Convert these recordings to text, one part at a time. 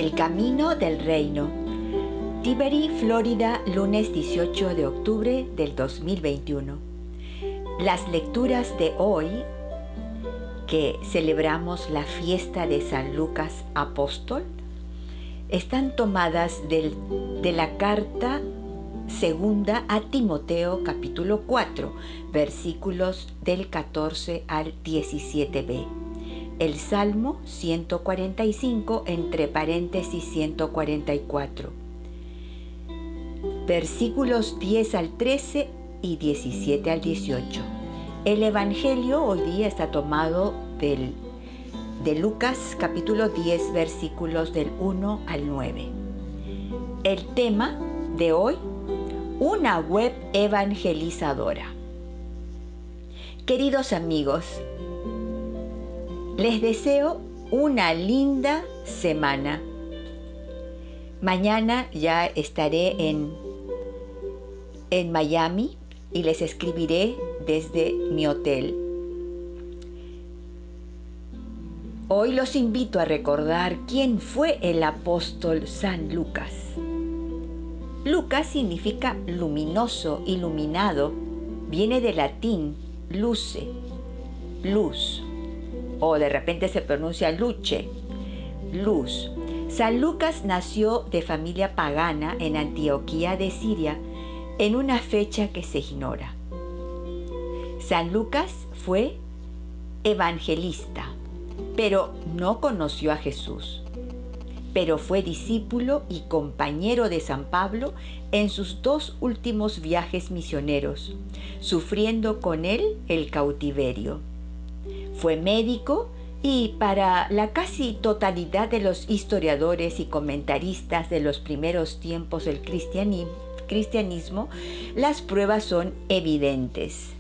El camino del reino. Tiberi, Florida, lunes 18 de octubre del 2021. Las lecturas de hoy, que celebramos la fiesta de San Lucas Apóstol, están tomadas de la carta segunda a Timoteo, capítulo 4, versículos del 14 al 17b. El Salmo 145, entre paréntesis 144. Versículos 10 al 13 y 17 al 18. El Evangelio hoy día está tomado de Lucas capítulo 10, versículos del 1 al 9. El tema de hoy, una web evangelizadora. Queridos amigos, les deseo una linda semana. Mañana ya estaré en Miami y les escribiré desde mi hotel. Hoy los invito a recordar quién fue el apóstol San Lucas. Lucas significa luminoso, iluminado. Viene del latín luce, luz. O de repente se pronuncia luce, luz. San Lucas nació de familia pagana en Antioquía de Siria en una fecha que se ignora. San Lucas fue evangelista, pero no conoció a Jesús. Pero fue discípulo y compañero de San Pablo en sus 2 últimos viajes misioneros, sufriendo con él el cautiverio. Fue médico y para la casi totalidad de los historiadores y comentaristas de los primeros tiempos del cristianismo, las pruebas son evidentes.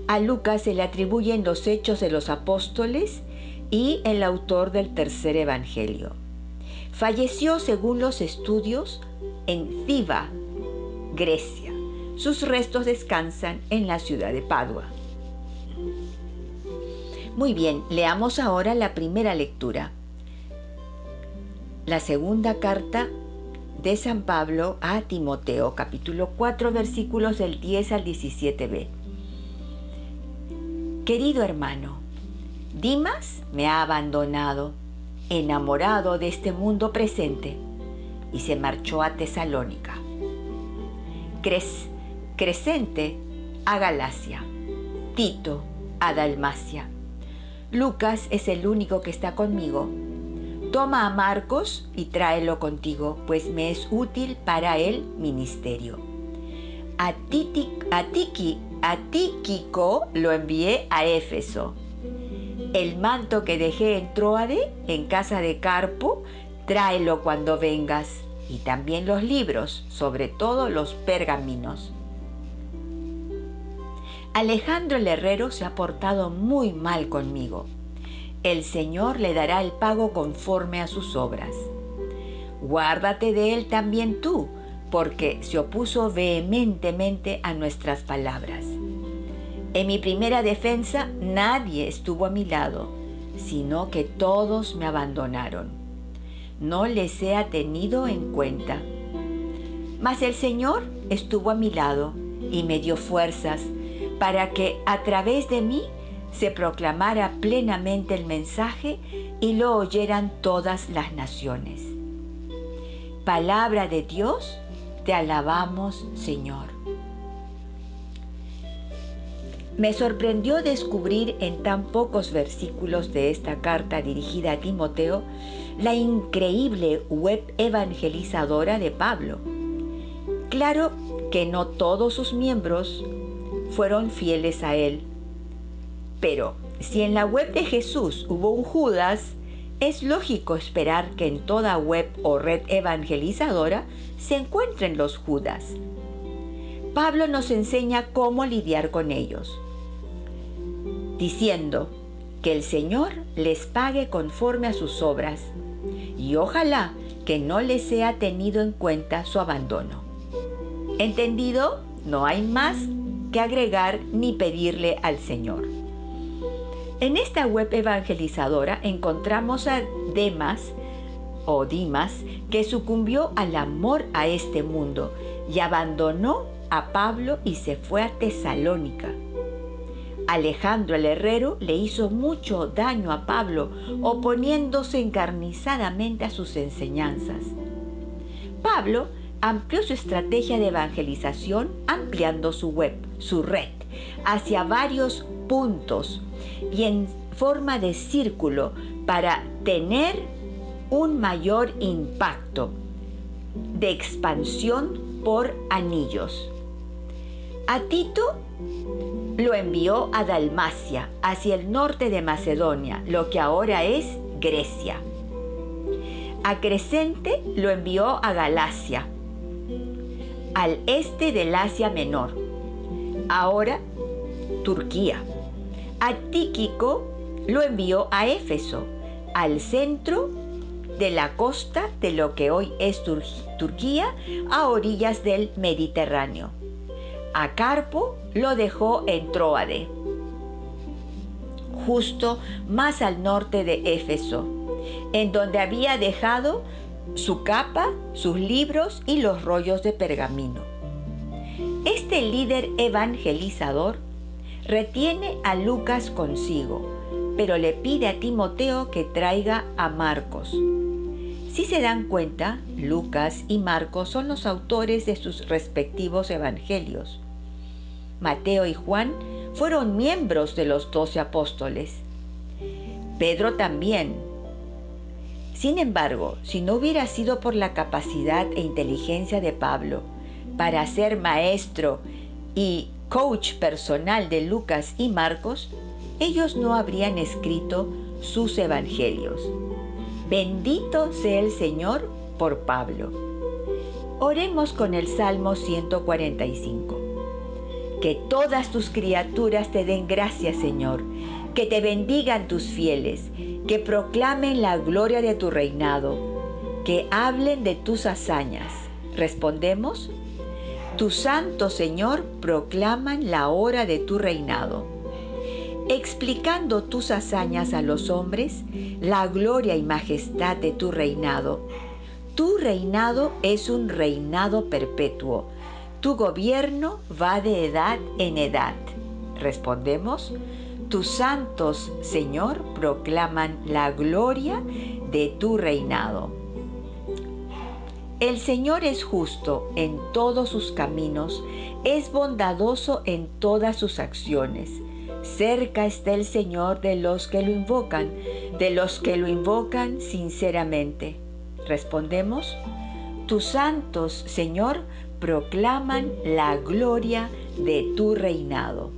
A Lucas se le atribuyen los Hechos de los Apóstoles y el autor del tercer Evangelio. Falleció, según los estudios, en Thiva, Grecia. Sus restos descansan en la ciudad de Padua. Muy bien, leamos ahora la primera lectura. La segunda carta de San Pablo a Timoteo, capítulo 4, versículos del 10 al 17b. Querido hermano, Dimas me ha abandonado, enamorado de este mundo presente, y se marchó a Tesalónica. Crescente a Galacia, Tito a Dalmacia. Lucas es el único que está conmigo. Toma a Marcos y tráelo contigo, pues me es útil para el ministerio. A Tíquico lo envié a Éfeso. El manto que dejé en Tróade, en casa de Carpo, tráelo cuando vengas, y también los libros, sobre todo los pergaminos. Alejandro el herrero se ha portado muy mal conmigo. El Señor le dará el pago conforme a sus obras. Guárdate de él también tú, porque se opuso vehementemente a nuestras palabras. En mi primera defensa nadie estuvo a mi lado, sino que todos me abandonaron. No les he tenido en cuenta. Mas el Señor estuvo a mi lado y me dio fuerzas para que a través de mí se proclamara plenamente el mensaje y lo oyeran todas las naciones. Palabra de Dios, te alabamos, Señor. Me sorprendió descubrir en tan pocos versículos de esta carta dirigida a Timoteo la increíble web evangelizadora de Pablo. Claro que no todos sus miembros fueron fieles a él. Pero si en la web de Jesús hubo un Judas, es lógico esperar que en toda web o red evangelizadora se encuentren los Judas. Pablo nos enseña cómo lidiar con ellos, diciendo que el Señor les pague conforme a sus obras y ojalá que no les sea tenido en cuenta su abandono. ¿Entendido? No hay más que agregar ni pedirle al Señor. En esta web evangelizadora encontramos a Demas o Dimas, que sucumbió al amor a este mundo y abandonó a Pablo y se fue a Tesalónica. Alejandro el herrero le hizo mucho daño a Pablo, oponiéndose encarnizadamente a sus enseñanzas. Pablo amplió su estrategia de evangelización ampliando su red, hacia varios puntos y en forma de círculo para tener un mayor impacto de expansión por anillos. A Tito lo envió a Dalmacia, hacia el norte de Macedonia, lo que ahora es Grecia. A Crescente lo envió a Galacia, al este del Asia Menor, ahora Turquía. A Tíquico lo envió a Éfeso, al centro de la costa de lo que hoy es Turquía, a orillas del Mediterráneo. A Carpo lo dejó en Tróade, justo más al norte de Éfeso, en donde había dejado su capa, sus libros y los rollos de pergamino. Este líder evangelizador retiene a Lucas consigo, pero le pide a Timoteo que traiga a Marcos. Si se dan cuenta, Lucas y Marcos son los autores de sus respectivos evangelios. Mateo y Juan fueron miembros de los 12 apóstoles. Pedro también. Sin embargo, si no hubiera sido por la capacidad e inteligencia de Pablo para ser maestro y coach personal de Lucas y Marcos, ellos no habrían escrito sus evangelios. Bendito sea el Señor por Pablo. Oremos con el Salmo 145. Que todas tus criaturas te den gracias, Señor, que te bendigan tus fieles, que proclamen la gloria de tu reinado, que hablen de tus hazañas. Respondemos: tus santos, Señor, proclaman la hora de tu reinado, explicando tus hazañas a los hombres, la gloria y majestad de tu reinado. Tu reinado es un reinado perpetuo. Tu gobierno va de edad en edad. Respondemos: tus santos, Señor, proclaman la gloria de tu reinado. El Señor es justo en todos sus caminos, es bondadoso en todas sus acciones. Cerca está el Señor de los que lo invocan sinceramente. Respondemos: tus santos, Señor, proclaman la gloria de tu reinado.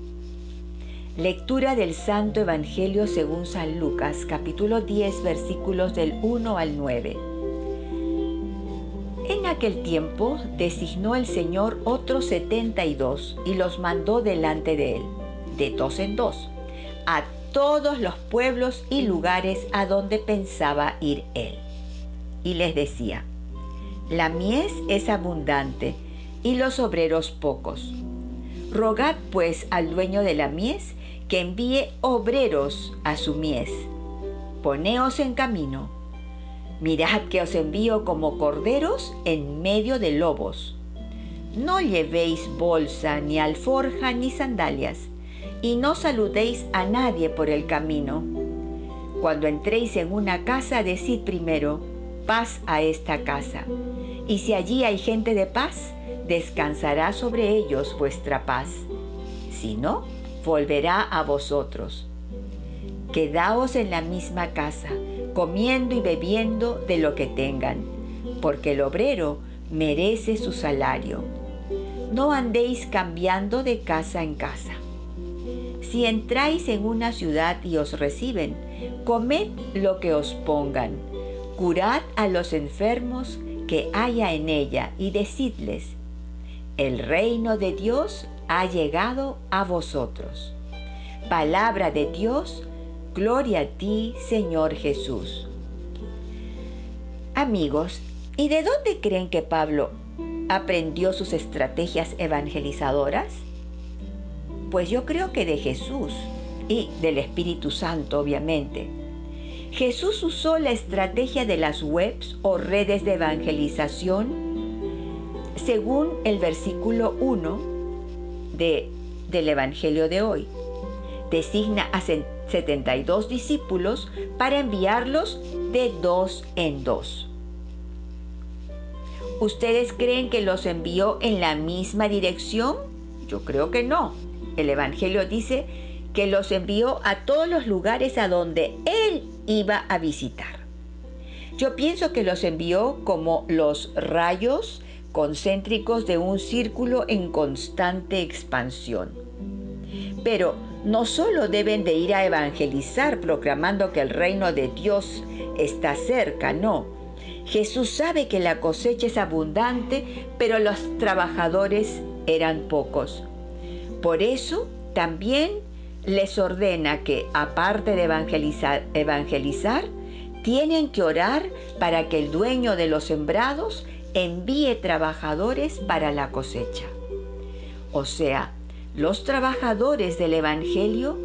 Lectura del Santo Evangelio según San Lucas, capítulo 10, versículos del 1 al 9. En aquel tiempo designó el Señor otros 72 y los mandó delante de él, de dos en dos, a todos los pueblos y lugares a donde pensaba ir él. Y les decía: la mies es abundante y los obreros pocos. Rogad pues al dueño de la mies que envíe obreros a su mies. Poneos en camino. Mirad que os envío como corderos en medio de lobos. No llevéis bolsa, ni alforja, ni sandalias, y no saludéis a nadie por el camino. Cuando entréis en una casa, decid primero: paz a esta casa. Y si allí hay gente de paz, descansará sobre ellos vuestra paz. Si no, volverá a vosotros. Quedaos en la misma casa, comiendo y bebiendo de lo que tengan, porque el obrero merece su salario. No andéis cambiando de casa en casa. Si entráis en una ciudad y os reciben, comed lo que os pongan. Curad a los enfermos que haya en ella y decidles: el reino de Dios ha llegado a vosotros. Palabra de Dios, gloria a ti, Señor Jesús. Amigos, ¿y de dónde creen que Pablo aprendió sus estrategias evangelizadoras? Pues yo creo que de Jesús y del Espíritu Santo, obviamente. Jesús usó la estrategia de las webs o redes de evangelización según el versículo 1 del Evangelio de hoy. Designa a 72 discípulos para enviarlos de 2 en 2. ¿Ustedes creen que los envió en la misma dirección? Yo creo que no. El Evangelio dice que los envió a todos los lugares a donde Él iba a visitar. Yo pienso que los envió como los rayos concéntricos de un círculo en constante expansión. Pero no solo deben de ir a evangelizar proclamando que el reino de Dios está cerca, no. Jesús sabe que la cosecha es abundante, pero los trabajadores eran pocos. Por eso también les ordena que, aparte de evangelizar, tienen que orar para que el dueño de los sembrados envíe trabajadores para la cosecha. O sea, los trabajadores del Evangelio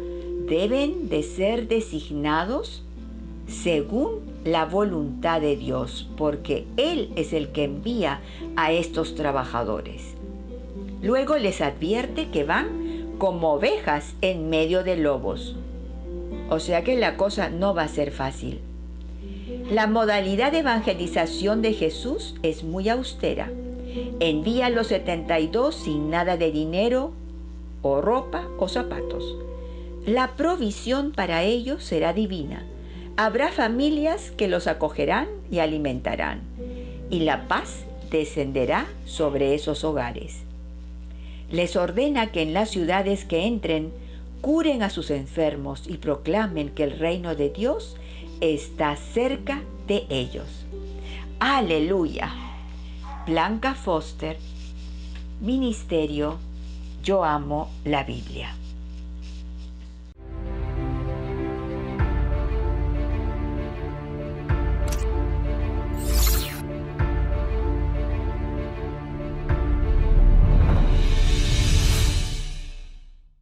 deben de ser designados según la voluntad de Dios, porque Él es el que envía a estos trabajadores. Luego les advierte que van como ovejas en medio de lobos. O sea que la cosa no va a ser fácil. La modalidad de evangelización de Jesús es muy austera. Envía a los 72 sin nada de dinero o ropa o zapatos. La provisión para ellos será divina. Habrá familias que los acogerán y alimentarán, y la paz descenderá sobre esos hogares. Les ordena que en las ciudades que entren, curen a sus enfermos y proclamen que el reino de Dios está cerca de ellos. ¡Aleluya! Blanca Foster, Ministerio Yo Amo la Biblia.